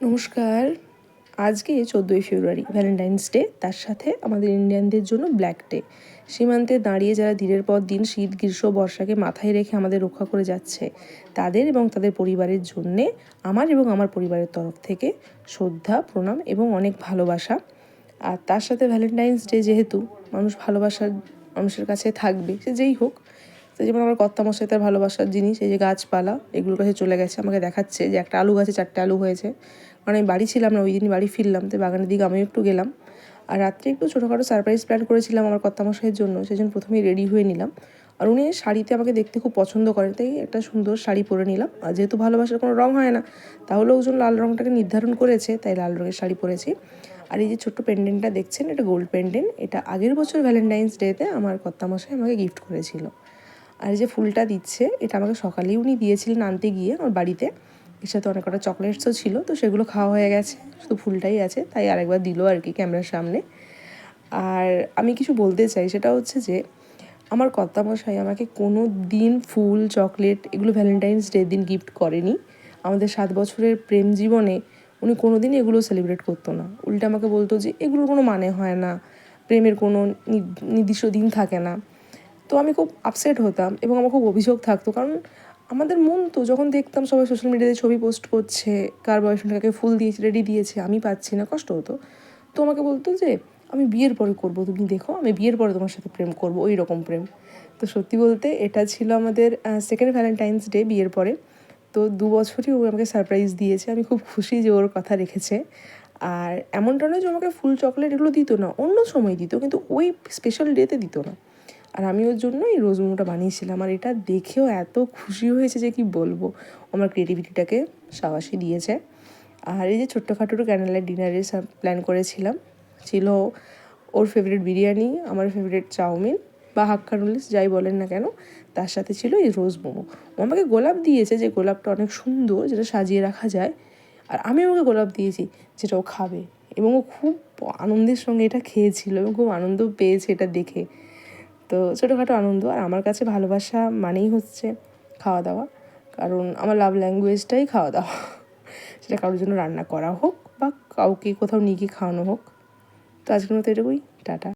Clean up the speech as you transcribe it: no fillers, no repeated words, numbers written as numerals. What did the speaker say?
নমস্কার। আজকে 14ই ফেব্রুয়ারি Valentine's day, তার সাথে আমাদের ইন্ডিয়ানদের জন্য ব্ল্যাক ডে। সীমান্তে দাঁড়িয়ে যারা দিনের পর দিন শীত গ্রীষ্ম বর্ষাকে মাথায় রেখে আমাদের রক্ষা করে যাচ্ছে, তাদের এবং তাদের পরিবারের জন্যে আমার এবং আমার পরিবারের তরফ থেকে শ্রদ্ধা, প্রণাম এবং অনেক ভালোবাসা। আর তার সাথে ভ্যালেন্টাইন্স ডে যেহেতু ভালোবাসার মানুষের কাছে থাকবে, সে যেই হোক। তো যেমন আমার কর্তামশাই তার ভালোবাসার জিনিস, এই যে গাছপালা এগুলোর কাছে চলে গেছে, আমাকে দেখাচ্ছে যে একটা আলু গাছে 4টে আলু হয়েছে। কারণ আমি বাড়ি ছিলাম না, ওই দিনই বাড়ি ফিরলাম, তো বাগানের দিকে আমিও একটু গেলাম। আর রাত্রে একটু ছোটোখাটো সারপ্রাইজ প্ল্যান করেছিলাম আমার কর্তামশাইয়ের জন্য, সেই জন্য প্রথমেই রেডি হয়ে নিলাম। আর উনি শাড়িতে আমাকে দেখতে খুব পছন্দ করেন, তাই একটা সুন্দর শাড়ি পরে নিলাম। আর যেহেতু ভালোবাসার কোনো রঙ হয় না, তাহলে ওজন লাল রঙটাকে নির্ধারণ করেছে, তাই লাল রঙের শাড়ি পরেছি। আর এই যে ছোট্ট পেন্ডেন্টটা দেখছেন, এটা গোল্ড পেন্ডেন্ট। এটা আগের বছর ভ্যালেন্টাইন্স ডেতে আমার কর্তামশাই আমাকে গিফট করেছিল। আর এই যে ফুলটা দিচ্ছে, এটা আমাকে সকালেই উনি দিয়েছিলেন আনতে গিয়ে আমার বাড়িতে। এর সাথে অনেক কটা চকলেটসও ছিল, তো সেগুলো খাওয়া হয়ে গেছে, শুধু ফুলটাই আছে, তাই আরেকবার দিল আর কি ক্যামেরার সামনে। আর আমি কিছু বলতে চাই, সেটা হচ্ছে যে আমার কর্তামশাই আমাকে কোনো দিন ফুল চকলেট এগুলো ভ্যালেন্টাইন্স ডে দিন গিফট করেনি। আমাদের 7 বছরের প্রেম জীবনে উনি কোনো দিন এগুলো সেলিব্রেট করতো না। উল্টে আমাকে বলতো যে এগুলোর কোনো মানে হয় না, প্রেমের কোনো নির্দিষ্ট দিন থাকে না। তো আমি খুব আপসেট হতাম এবং আমার খুব অভিযোগ থাকতো, কারণ আমাদের মন তো যখন দেখতাম সবাই সোশ্যাল মিডিয়াতে ছবি পোস্ট করছে, কার বয়ফ্রেন্ড কাকে ফুল দিয়েছে, রেডি দিয়েছে, আমি পাচ্ছি না, কষ্ট হতো। তো আমাকে বলতো যে আমি বিয়ের পরে করবো, তুমি দেখো আমি বিয়ের পরে তোমার সাথে প্রেম করবো, ওই রকম প্রেম। তো সত্যি বলতে এটা ছিল আমাদের সেকেন্ড ভ্যালেন্টাইন্স ডে বিয়ের পরে। তো 2 বছরই ও আমাকে সারপ্রাইজ দিয়েছে, আমি খুব খুশি যে ওর কথা রেখেছে। আর এমনটা নয় যে আমাকে ফুল চকলেট এগুলো দিত না, অন্য সময় দিত, কিন্তু ওই স্পেশাল ডেতে দিত না। আর আমি ওর জন্য এই রোজ মোমোটা বানিয়েছিলাম, আর এটা দেখেও এত খুশি হয়েছে যে কি বলবো, আমার ক্রিয়েটিভিটিটাকে সাবাসি দিয়েছে। আর এই যে ছোট্টখাটো ক্যান্ডেল লাইট ডিনারের প্ল্যান করেছিলাম, ছিল ওর ফেভারিট বিরিয়ানি, আমার ফেভারিট চাউমিন বা হাক্কা নুডলস যাই বলেন না কেন, তার সাথে ছিল এই রোজ মোমো। ও আমাকে গোলাপ দিয়েছে, যে গোলাপটা অনেক সুন্দর, যেটা সাজিয়ে রাখা যায়। আর আমি ওকে গোলাপ দিয়েছি যেটা ও খাবে, এবং ও খুব আনন্দের সঙ্গে এটা খেয়েছিল এবং খুব আনন্দ পেয়েছে এটা দেখে। তো ছোটোখাটো আনন্দ। আর আমার কাছে ভালোবাসা মানেই হচ্ছে খাওয়া দাওয়া, কারণ আমার লাভ ল্যাঙ্গুয়েজটাই খাওয়া দাওয়া। সেটা কারোর জন্য রান্না করা হোক বা কাউকে কোথাও নিয়ে গিয়ে খাওয়ানো হোক। তো আজকের মতো এটুকুই, টাটা।